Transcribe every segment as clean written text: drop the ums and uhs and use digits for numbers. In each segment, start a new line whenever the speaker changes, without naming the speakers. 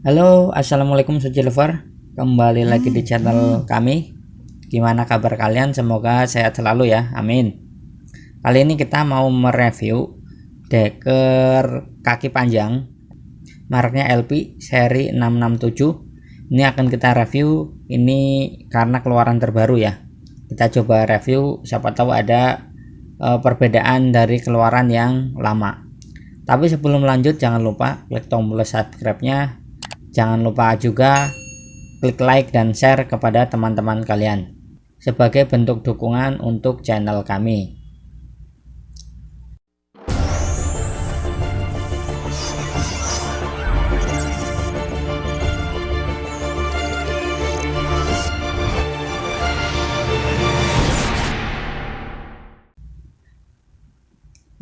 Halo, assalamualaikum Suci Lover. Kembali lagi di channel kami. Gimana kabar kalian? Semoga sehat selalu ya. Amin. Kali ini kita mau mereview deker kaki panjang mereknya LP seri 667. Ini akan kita review ini karena keluaran terbaru ya. Kita coba review, siapa tahu ada perbedaan dari keluaran yang lama. Tapi sebelum lanjut jangan lupa klik tombol subscribe-nya. Jangan lupa juga klik like dan share kepada teman-teman kalian sebagai bentuk dukungan untuk channel kami.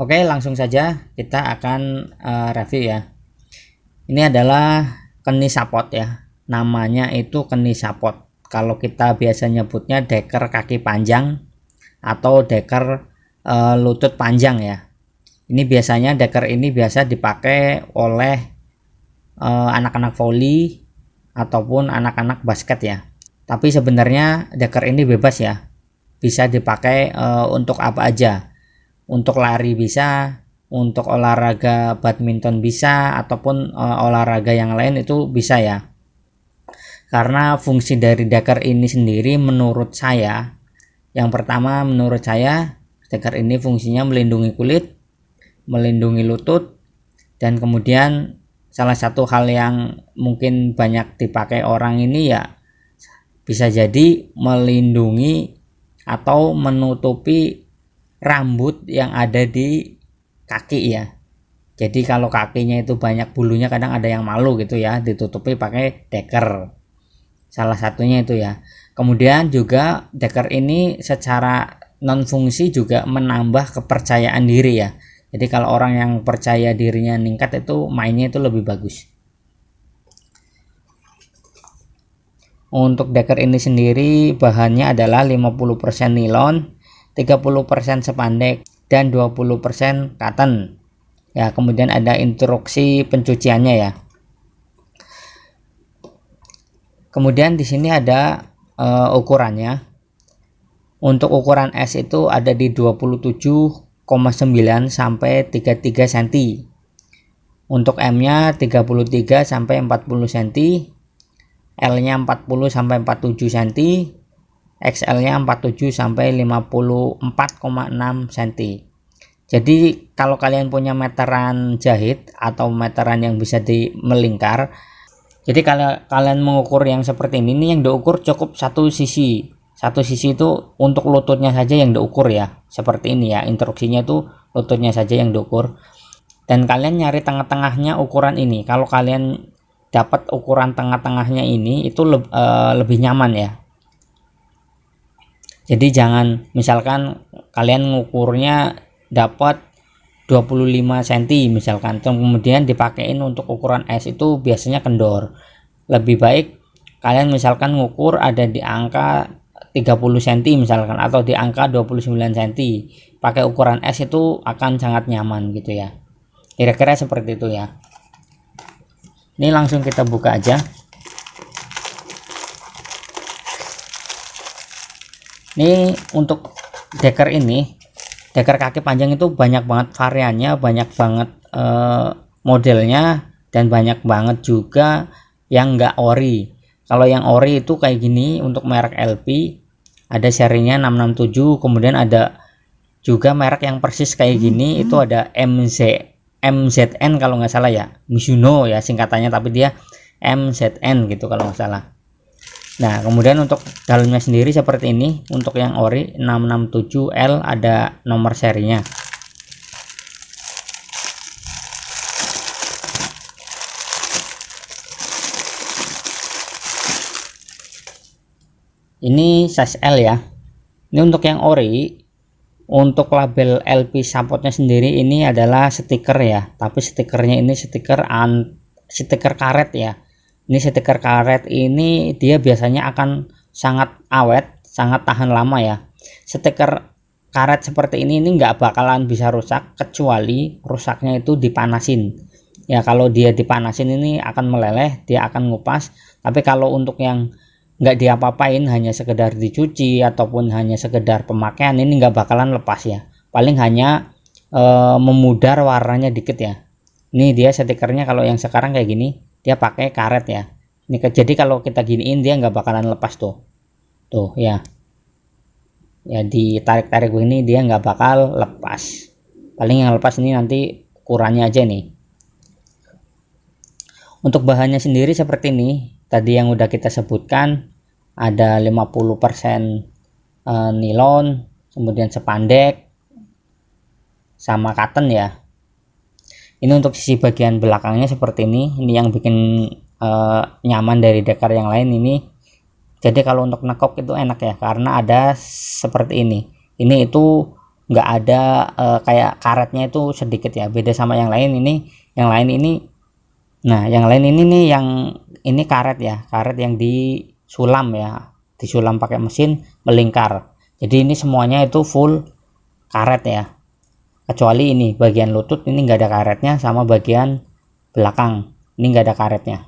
Oke, langsung saja kita akan review ya. Ini adalah keni sapot ya, namanya itu keni sapot. Kalau kita biasa nyebutnya deker kaki panjang atau deker lutut panjang ya. Ini biasanya deker ini biasa dipakai oleh anak-anak voli ataupun anak-anak basket ya. Tapi sebenarnya deker ini bebas ya, bisa dipakai untuk apa aja. Untuk lari bisa, untuk olahraga badminton bisa, ataupun olahraga yang lain itu bisa ya. Karena fungsi dari deker ini sendiri menurut saya, yang pertama menurut saya deker ini fungsinya melindungi kulit, melindungi lutut, dan kemudian salah satu hal yang mungkin banyak dipakai orang ini ya bisa jadi melindungi atau menutupi rambut yang ada di kaki ya. Jadi kalau kakinya itu banyak bulunya kadang ada yang malu gitu ya, ditutupi pakai deker. Salah satunya itu ya. Kemudian juga deker ini secara non fungsi juga menambah kepercayaan diri ya. Jadi kalau orang yang percaya dirinya meningkat itu mainnya itu lebih bagus. Untuk deker ini sendiri bahannya adalah 50% nilon, 30% spandek, dan 20% cotton. Ya, kemudian ada instruksi pencuciannya ya. Kemudian di sini ada ukurannya. Untuk ukuran S itu ada di 27,9 sampai 33 cm. Untuk M-nya 33 sampai 40 cm, L-nya 40 sampai 47 cm, XL-nya 47 sampai 54,6 cm. Jadi kalau kalian punya meteran jahit atau meteran yang bisa melingkar, jadi kalau kalian mengukur yang seperti ini yang diukur cukup satu sisi itu untuk lututnya saja yang diukur ya, seperti ini ya, instruksinya itu lututnya saja yang diukur, dan kalian nyari tengah-tengahnya ukuran ini. Kalau kalian dapat ukuran tengah-tengahnya ini itu lebih nyaman ya. Jadi jangan misalkan kalian ngukurnya dapat 25 cm misalkan, kemudian dipakein untuk ukuran S itu biasanya kendor. Lebih baik kalian misalkan ngukur ada di angka 30 cm misalkan, atau di angka 29 cm, pakai ukuran S itu akan sangat nyaman gitu ya. Kira-kira seperti itu ya. Ini langsung kita buka aja. Ini untuk deker ini, deker kaki panjang itu banyak banget variannya, banyak banget modelnya, dan banyak banget juga yang enggak ori. Kalau yang ori itu kayak gini untuk merek LP, ada serinya 667, kemudian ada juga merek yang persis kayak gini, itu ada MZN kalau nggak salah ya, Mizuno ya singkatannya, tapi dia MZN gitu kalau nggak salah. Nah, kemudian untuk dalamnya sendiri seperti ini. Untuk yang ori 667L ada nomor serinya. Ini size L ya. Ini untuk yang ori. Untuk label LP sapotnya sendiri ini adalah stiker ya, tapi stikernya ini stiker karet ya. Ini stiker karet ini dia biasanya akan sangat awet, sangat tahan lama ya. Stiker karet seperti ini nggak bakalan bisa rusak kecuali rusaknya itu dipanasin. ya. Kalau dia dipanasin ini akan meleleh, dia akan ngupas. Tapi kalau untuk yang nggak diapa-apain, hanya sekedar dicuci ataupun hanya sekedar pemakaian, ini nggak bakalan lepas ya. Paling hanya memudar warnanya dikit ya. Ini dia stikernya, kalau yang sekarang kayak gini dia pakai karet ya. Ini jadi kalau kita giniin dia nggak bakalan lepas tuh ya. Ya ditarik-tarik begini dia nggak bakal lepas. Paling yang lepas ini nanti ukurannya aja nih. Untuk bahannya sendiri seperti ini, tadi yang udah kita sebutkan ada 50% nilon, kemudian spandek sama cotton ya. Ini untuk sisi bagian belakangnya seperti ini yang bikin nyaman dari deker yang lain ini. Jadi kalau untuk nekok itu enak ya, karena ada seperti ini itu nggak ada kayak karetnya itu sedikit ya, beda sama yang lain ini. Yang lain ini, nah yang lain ini nih, yang ini karet ya, karet yang disulam ya, disulam pakai mesin melingkar. Jadi ini semuanya itu full karet ya, kecuali ini bagian lutut ini nggak ada karetnya, sama bagian belakang ini nggak ada karetnya.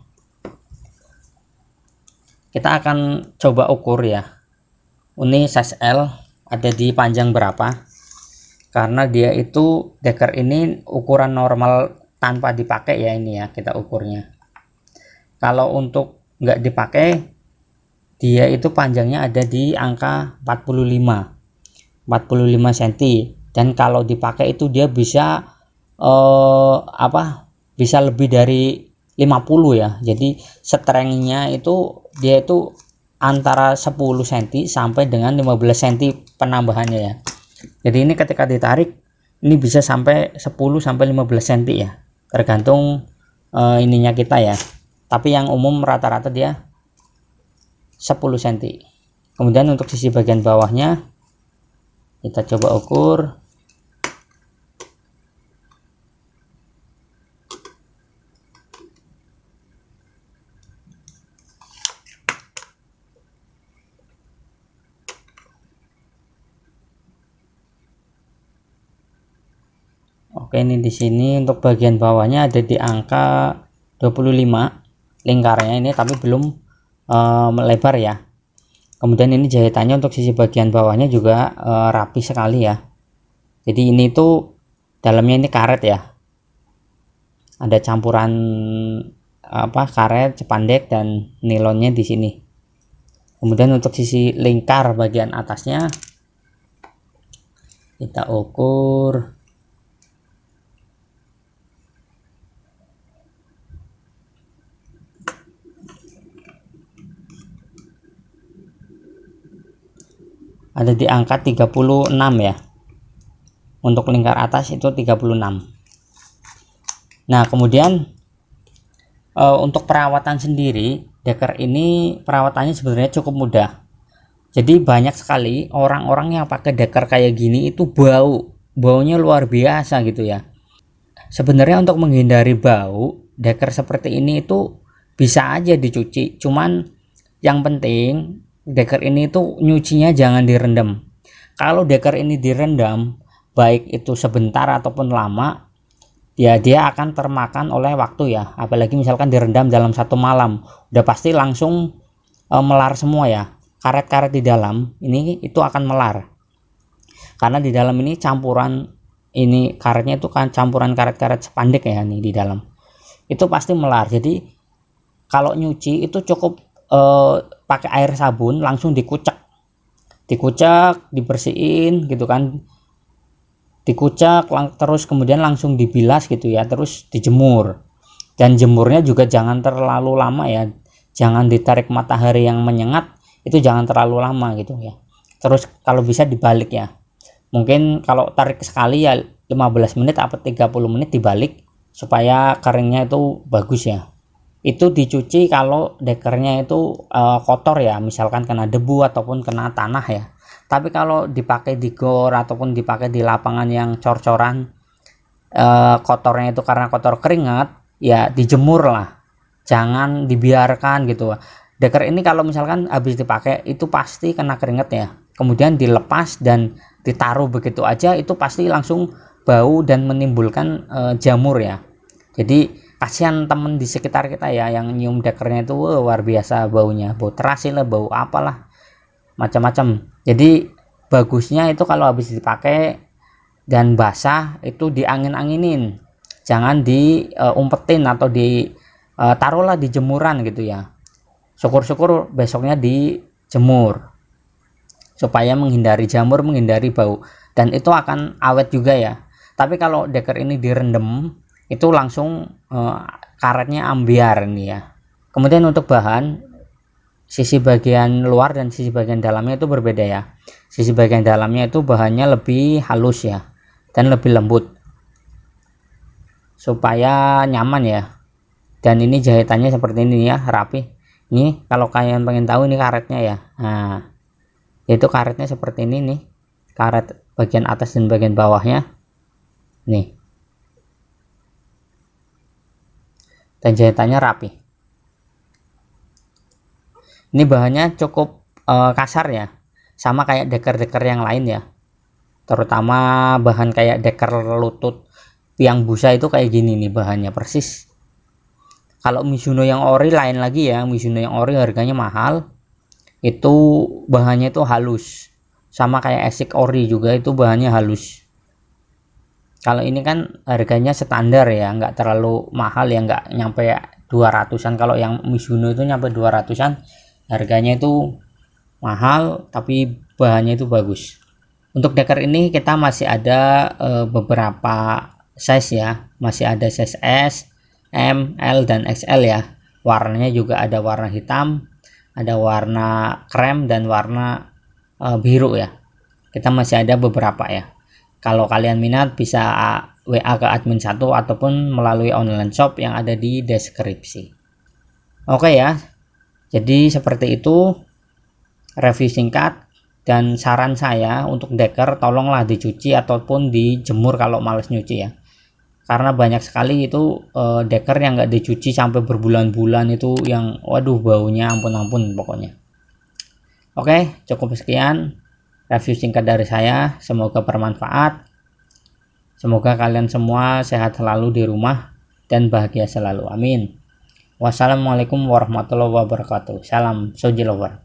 Kita akan coba ukur ya, ini size L ada di panjang berapa, karena dia itu deker ini ukuran normal tanpa dipakai ya. Ini ya kita ukurnya. Kalau untuk nggak dipakai, dia itu panjangnya ada di angka 45 cm, dan kalau dipakai itu dia bisa bisa lebih dari 50 ya. Jadi strengthnya itu dia itu antara 10 cm sampai dengan 15 cm penambahannya ya. Jadi ini ketika ditarik ini bisa sampai 10 sampai 15 cm ya, tergantung ininya kita ya. Tapi yang umum rata-rata dia 10 cm. Kemudian untuk sisi bagian bawahnya kita coba ukur. Oke, ini di sini untuk bagian bawahnya ada di angka 25 lingkarnya ini, tapi belum melebar ya. Kemudian ini jahitannya untuk sisi bagian bawahnya juga rapi sekali ya. Jadi ini tuh dalamnya ini karet ya, ada campuran karet, spandek dan nilonnya di sini. Kemudian untuk sisi lingkar bagian atasnya kita ukur. Ada di angka 36 ya. Untuk lingkar atas itu 36. Nah, kemudian untuk perawatan sendiri, deker ini perawatannya sebenarnya cukup mudah. Jadi banyak sekali orang-orang yang pakai deker kayak gini itu baunya luar biasa gitu ya. Sebenarnya untuk menghindari bau, deker seperti ini itu bisa aja dicuci. Cuman yang penting deker ini tuh nyucinya jangan direndam. Kalau deker ini direndam, baik itu sebentar ataupun lama, ya dia akan termakan oleh waktu ya. Apalagi misalkan direndam dalam 1 malam, udah pasti langsung melar semua ya. Karet-karet di dalam ini itu akan melar, karena di dalam ini campuran, ini karetnya itu kan campuran karet-karet spandek ya, nih di dalam itu pasti melar. Jadi kalau nyuci itu cukup pakai air sabun, langsung dikucek, dibersihin gitu kan, dikucek terus kemudian langsung dibilas gitu ya, terus dijemur. Dan jemurnya juga jangan terlalu lama ya, jangan ditarik matahari yang menyengat, itu jangan terlalu lama gitu ya. Terus kalau bisa dibalik ya, mungkin kalau tarik sekali ya 15 menit atau 30 menit dibalik supaya keringnya itu bagus ya. Itu dicuci kalau dekernya itu kotor ya, misalkan kena debu ataupun kena tanah ya. Tapi kalau dipakai di gor ataupun dipakai di lapangan yang cor-coran, kotornya itu karena kotor keringat ya, dijemur lah, jangan dibiarkan gitu. Deker ini kalau misalkan habis dipakai itu pasti kena keringat ya, kemudian dilepas dan ditaruh begitu aja, itu pasti langsung bau dan menimbulkan jamur ya. Jadi kasihan temen di sekitar kita ya yang nyium dekernya itu luar biasa baunya, bau terasi lah, bau apalah macam-macam. Jadi bagusnya itu kalau habis dipakai dan basah itu diangin-anginin, jangan diumpetin atau taruhlah di jemuran gitu ya. Syukur-syukur besoknya dijemur supaya menghindari jamur, menghindari bau, dan itu akan awet juga ya. Tapi kalau deker ini direndam itu langsung karetnya ambiar ini ya. Kemudian untuk bahan, sisi bagian luar dan sisi bagian dalamnya itu berbeda ya. Sisi bagian dalamnya itu bahannya lebih halus ya dan lebih lembut supaya nyaman ya. Dan ini jahitannya seperti ini ya, rapi. Ini kalau kalian pengen tahu ini karetnya ya. Nah, itu karetnya seperti ini nih, karet bagian atas dan bagian bawahnya nih, dan jahitannya rapi. Ini bahannya cukup kasar ya, sama kayak deker-deker yang lain ya, terutama bahan kayak deker lutut yang busa itu kayak gini nih bahannya persis. Kalau Mizuno yang ori lain lagi ya, Mizuno yang ori harganya mahal, itu bahannya itu halus, sama kayak Esik ori juga itu bahannya halus. Kalau ini kan harganya standar ya, nggak terlalu mahal ya, nggak nyampe 200-an. Kalau yang Mizuno itu nyampe 200-an, harganya itu mahal tapi bahannya itu bagus. Untuk deker ini kita masih ada beberapa size ya, masih ada size S, M, L, dan XL ya. Warnanya juga ada warna hitam, ada warna krem, dan warna biru ya. Kita masih ada beberapa ya. Kalau kalian minat bisa WA ke admin 1 ataupun melalui online shop yang ada di deskripsi. Oke ya, jadi seperti itu review singkat. Dan saran saya untuk deker tolonglah dicuci ataupun dijemur kalau males nyuci ya, karena banyak sekali itu deker yang nggak dicuci sampai berbulan-bulan itu yang waduh baunya ampun-ampun pokoknya. Oke, cukup sekian review singkat dari saya, semoga bermanfaat. Semoga kalian semua sehat selalu di rumah dan bahagia selalu, amin. Wassalamualaikum warahmatullahi wabarakatuh. Salam Soji Lover.